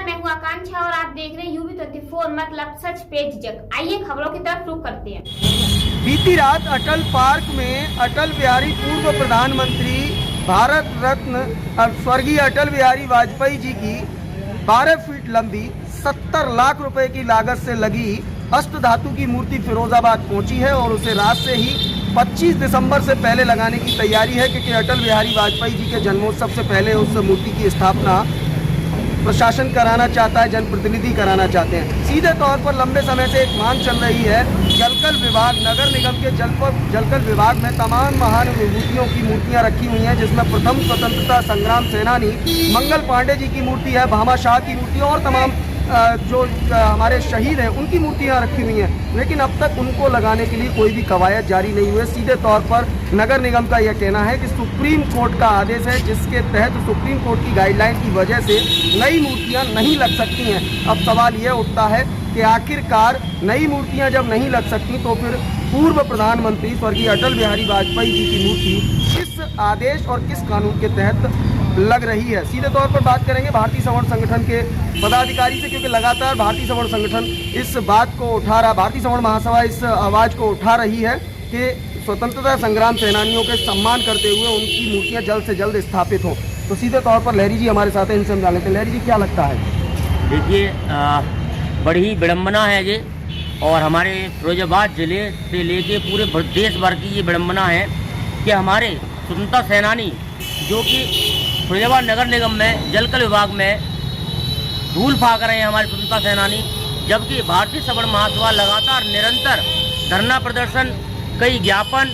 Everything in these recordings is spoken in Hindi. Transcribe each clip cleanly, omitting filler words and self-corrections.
मैं हूँ आकांक्षा और आप देख रहे हैं UB24 मतलब सच पे झिझक। आइए खबरों की तरफ रुख करते हैं। बीती रात अटल पार्क में अटल बिहारी पूर्व प्रधानमंत्री भारत रत्न स्वर्गीय अटल बिहारी वाजपेयी जी की 12 फीट लंबी 70 लाख रुपए की लागत से लगी अष्ट धातु की मूर्ति फिरोजाबाद पहुंची है और उसे रात से ही 25 दिसंबर से पहले लगाने की तैयारी है, क्योंकि अटल बिहारी वाजपेयी जी के जन्मोत्सव से पहले उस मूर्ति की स्थापना प्रशासन कराना चाहता है, जनप्रतिनिधि कराना चाहते हैं। सीधे तौर पर लंबे समय से एक मांग चल रही है। जलकल विभाग, नगर निगम के जलकल विभाग में तमाम महान विभूतियों की मूर्तियां रखी हुई हैं, जिसमें प्रथम स्वतंत्रता संग्राम सेनानी मंगल पांडे जी की मूर्ति है, भामा शाह की मूर्ति और तमाम जो हमारे शहीद हैं उनकी मूर्तियां रखी हुई हैं, लेकिन अब तक उनको लगाने के लिए कोई भी कवायद जारी नहीं हुई। सीधे तौर पर नगर निगम का यह कहना है कि सुप्रीम कोर्ट का आदेश है, जिसके तहत सुप्रीम कोर्ट की गाइडलाइन की वजह से नई मूर्तियां नहीं लग सकती हैं। अब सवाल यह उठता है कि आखिरकार नई मूर्तियां जब नहीं लग सकती तो फिर पूर्व प्रधानमंत्री स्वर्गीय अटल बिहारी वाजपेयी जी की मूर्ति किस आदेश और किस कानून के तहत लग रही है। सीधे तौर पर बात करेंगे भारतीय सवर्ण संगठन के पदाधिकारी से, क्योंकि लगातार भारतीय सवर्ण संगठन इस बात को उठा रहा, भारतीय सवर्ण महासभा इस आवाज़ को उठा रही है कि स्वतंत्रता संग्राम सेनानियों के सम्मान करते हुए उनकी मूर्तियां जल्द से जल्द स्थापित हों। तो सीधे तौर पर लहरी जी हमारे साथ हैं, इनसे हम जान लेते हैं। लहरी जी, क्या लगता है? देखिए, बड़ी ही विडम्बना है ये, और हमारे फिरोजाबाद जिले से लेके पूरे देश भर की ये विडम्बना है कि हमारे स्वतंत्रता सेनानी जो कि फिरोजाबाद नगर निगम में जलकल विभाग में धूल फाक रहे हैं हमारे स्वतंत्रता सेनानी, जबकि भारतीय सवर्ण महासभा लगातार निरंतर धरना प्रदर्शन, कई ज्ञापन,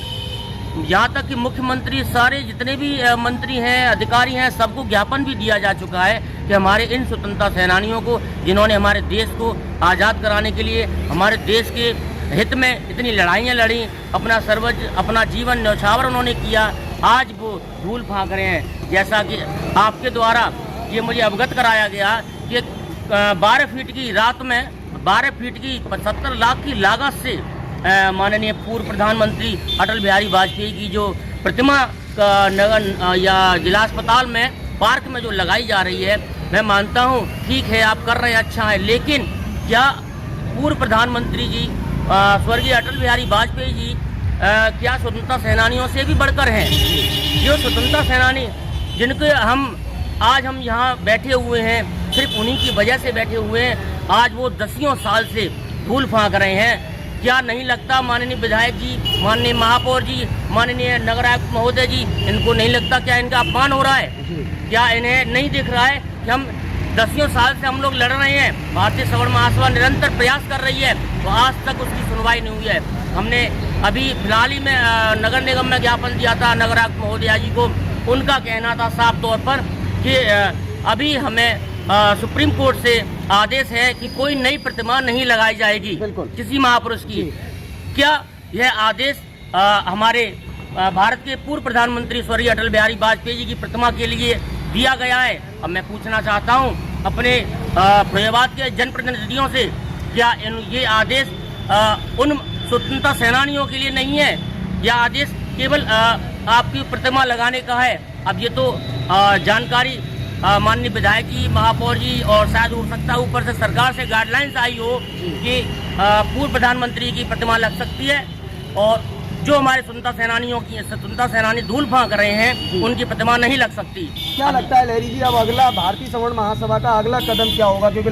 यहाँ तक कि मुख्यमंत्री, सारे जितने भी मंत्री हैं, अधिकारी हैं, सबको ज्ञापन भी दिया जा चुका है कि हमारे इन स्वतंत्रता सेनानियों को, जिन्होंने हमारे देश को आज़ाद कराने के लिए, हमारे देश के हित में इतनी लड़ाइयाँ लड़ी, अपना जीवन न्यौछावर उन्होंने किया, आज वो धूल फांक रहे हैं। जैसा कि आपके द्वारा ये मुझे अवगत कराया गया कि 12 फीट की रात में 12 फीट की 75 लाख की लागत से माननीय पूर्व प्रधानमंत्री अटल बिहारी वाजपेयी की जो प्रतिमा नगर या जिला अस्पताल में पार्क में जो लगाई जा रही है, मैं मानता हूँ ठीक है, आप कर रहे हैं, अच्छा है, लेकिन क्या पूर्व प्रधानमंत्री जी स्वर्गीय अटल बिहारी वाजपेयी जी क्या स्वतंत्रता सेनानियों से भी बढ़कर हैं? जो स्वतंत्रता सेनानी जिनके आज हम यहाँ बैठे हुए हैं, सिर्फ उन्हीं की वजह से बैठे हुए हैं, आज वो दसियों साल से धूल फांक रहे हैं। क्या नहीं लगता माननीय विधायक जी, माननीय महापौर जी, माननीय नगर आयुक्त महोदय जी, इनको नहीं लगता क्या इनका अपमान हो रहा है? क्या इन्हें नहीं दिख रहा है कि हम दसियों साल से हम लोग लड़ रहे हैं, भारतीय सवर्ण महासभा निरंतर प्रयास कर रही है, तो आज तक उसकी सुनवाई नहीं हुई है। हमने अभी फिलहाल ही में नगर निगम में ज्ञापन दिया था नगर आयुक्त महोदया जी को, उनका कहना था साफ तौर पर कि अभी हमें सुप्रीम कोर्ट से आदेश है कि कोई नई प्रतिमा नहीं लगाई जाएगी किसी महापुरुष की। क्या यह आदेश हमारे भारत के पूर्व प्रधानमंत्री स्वर्गीय अटल बिहारी वाजपेयी जी की प्रतिमा के लिए दिया गया है? अब मैं पूछना चाहता हूं अपने फिरोजाबाद के जनप्रतिनिधियों से, क्या ये आदेश उन स्वतंत्रता सेनानियों के लिए नहीं है, यह आदेश केवल आपकी प्रतिमा लगाने का है? अब ये तो जानकारी माननीय विधायक जी, महापौर जी, और शायद हो सकता है ऊपर से सरकार से गाइडलाइंस आई हो कि पूर्व प्रधानमंत्री की प्रतिमा लग सकती है, और जो हमारे स्वतंत्रता सेनानी धूल फांक रहे हैं उनकी प्रतिमा नहीं लग सकती। क्या लगता है लहरी जी, अब अगला भारतीय सवर्ण महासभा का अगला कदम क्या होगा? क्योंकि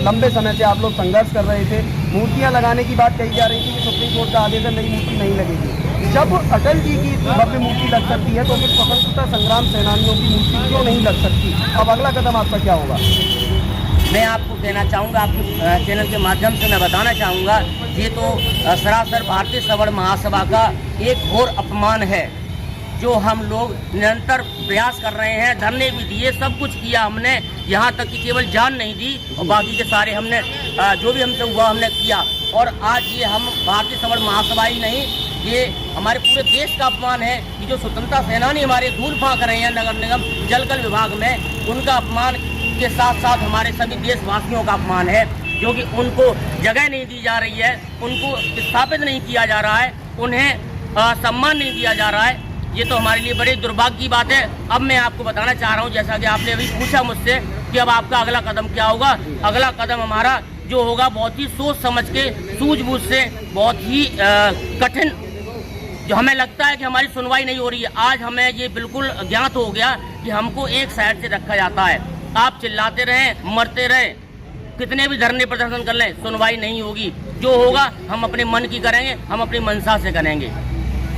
लंबे समय से आप लोग संघर्ष कर रहे थे, मूर्तियां लगाने की बात कही जा रही थी कि सुप्रीम कोर्ट का आदेश है नई मूर्ति नहीं लगेगी। जब अटल जी की भव्य मूर्ति लग सकती है तो फिर स्वतंत्रता संग्राम सेनानियों की मूर्ति क्यों नहीं लग सकती? अब अगला कदम आपका क्या होगा? मैं आपको कहना चाहूँगा, आपके चैनल के माध्यम से मैं बताना चाहूँगा, ये तो सरासर भारतीय सवर्ण महासभा का एक घोर अपमान है, जो हम लोग निरंतर प्रयास कर रहे हैं, धरने भी दिए, सब कुछ किया हमने, यहाँ तक कि केवल जान नहीं दी और बाकी के सारे हमने जो भी हमसे हुआ हमने किया। और आज ये हम भारतीय सवर्ण महासभा ही नहीं, ये हमारे पूरे देश का अपमान है कि जो स्वतंत्रता सेनानी हमारे धूल फांक रहे हैं नगर निगम जलकल विभाग में, उनका अपमान के साथ साथ हमारे सभी देशवासियों का अपमान है, क्योंकि उनको जगह नहीं दी जा रही है, उनको स्थापित नहीं किया जा रहा है, उन्हें सम्मान नहीं दिया जा रहा है। ये तो हमारे लिए बड़े दुर्भाग्य की बात है। अब मैं आपको बताना चाह रहा हूँ, जैसा कि आपने अभी पूछा मुझसे कि अब आपका अगला कदम क्या होगा। अगला कदम हमारा जो होगा बहुत ही सोच समझ के, सूझबूझ से, बहुत ही कठिन, जो हमें लगता है कि हमारी सुनवाई नहीं हो रही है। आज हमें ये बिल्कुल ज्ञात हो गया कि हमको एक साइड से रखा जाता है। आप चिल्लाते रहें, मरते रहें, कितने भी धरने प्रदर्शन कर लें, सुनवाई नहीं होगी। जो होगा हम अपने मन की करेंगे, हम अपनी मंशा से करेंगे।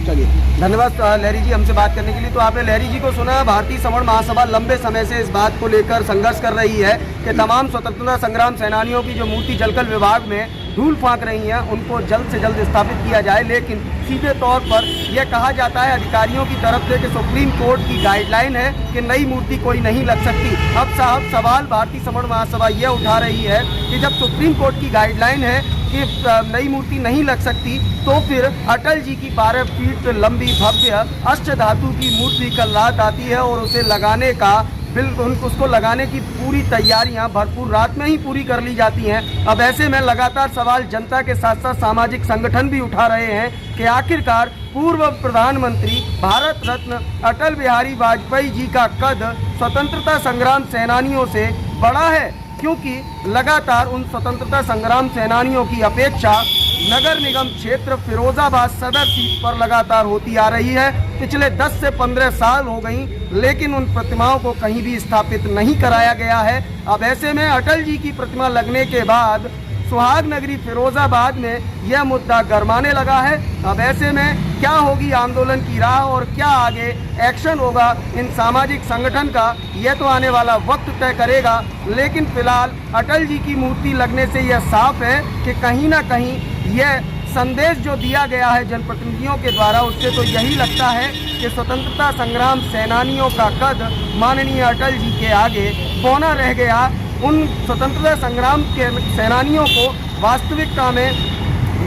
चलिए, धन्यवाद लहरी जी हमसे बात करने के लिए। तो आपने लहरी जी को सुना। भारतीय समर्ण महासभा लंबे समय से इस बात को लेकर संघर्ष कर रही है कि तमाम स्वतंत्रता संग्राम सेनानियों की जो मूर्ति जलकल विभाग में धूल फांक रही हैं, उनको जल्द से जल्द स्थापित किया जाए। लेकिन सीधे तौर पर यह कहा जाता है अधिकारियों की तरफ से कि सुप्रीम कोर्ट की गाइडलाइन है कि नई मूर्ति कोई नहीं लग सकती। अब साहब सवाल भारतीय समर्ण महासभा यह उठा रही है कि जब सुप्रीम कोर्ट की गाइडलाइन है कि नई मूर्ति नहीं लग सकती, तो फिर अटल जी की 12 फीट लंबी भव्य अष्ट धातु की मूर्ति कल रात आती है और उसे लगाने का बिल्कुल, उसको लगाने की पूरी तैयारियां भरपूर रात में ही पूरी कर ली जाती हैं। अब ऐसे में लगातार सवाल जनता के साथ साथ सामाजिक संगठन भी उठा रहे हैं कि आखिरकार पूर्व प्रधानमंत्री भारत रत्न अटल बिहारी वाजपेयी जी का कद स्वतंत्रता संग्राम सेनानियों से बड़ा है, क्योंकि लगातार उन स्वतंत्रता संग्राम सेनानियों की अपेक्षा नगर निगम क्षेत्र फिरोजाबाद सदर सीट पर लगातार होती आ रही है। पिछले 10 से 15 साल हो गई, लेकिन उन प्रतिमाओं को कहीं भी स्थापित नहीं कराया गया है। अब ऐसे में अटल जी की प्रतिमा लगने के बाद सुहाग नगरी फिरोजाबाद में यह मुद्दा गरमाने लगा है। अब ऐसे में क्या होगी आंदोलन की राह और क्या आगे एक्शन होगा इन सामाजिक संगठन का, यह तो आने वाला वक्त तय करेगा। लेकिन फिलहाल अटल जी की मूर्ति लगने से यह साफ है कि कहीं ना कहीं यह संदेश जो दिया गया है जनप्रतिनिधियों के द्वारा, उससे तो यही लगता है कि स्वतंत्रता संग्राम सेनानियों का कद माननीय अटल जी के आगे बौना रह गया। उन स्वतंत्रता संग्राम के सेनानियों को वास्तविकता में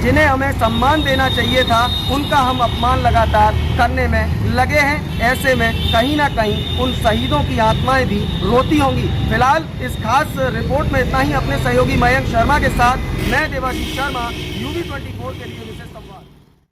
जिन्हें हमें सम्मान देना चाहिए था, उनका हम अपमान लगातार करने में लगे हैं। ऐसे में कहीं ना कहीं उन शहीदों की आत्माएं भी रोती होंगी। फिलहाल इस खास रिपोर्ट में इतना ही। अपने सहयोगी मयंक शर्मा के साथ मैं देवाशीष शर्मा, UB24 के लिए।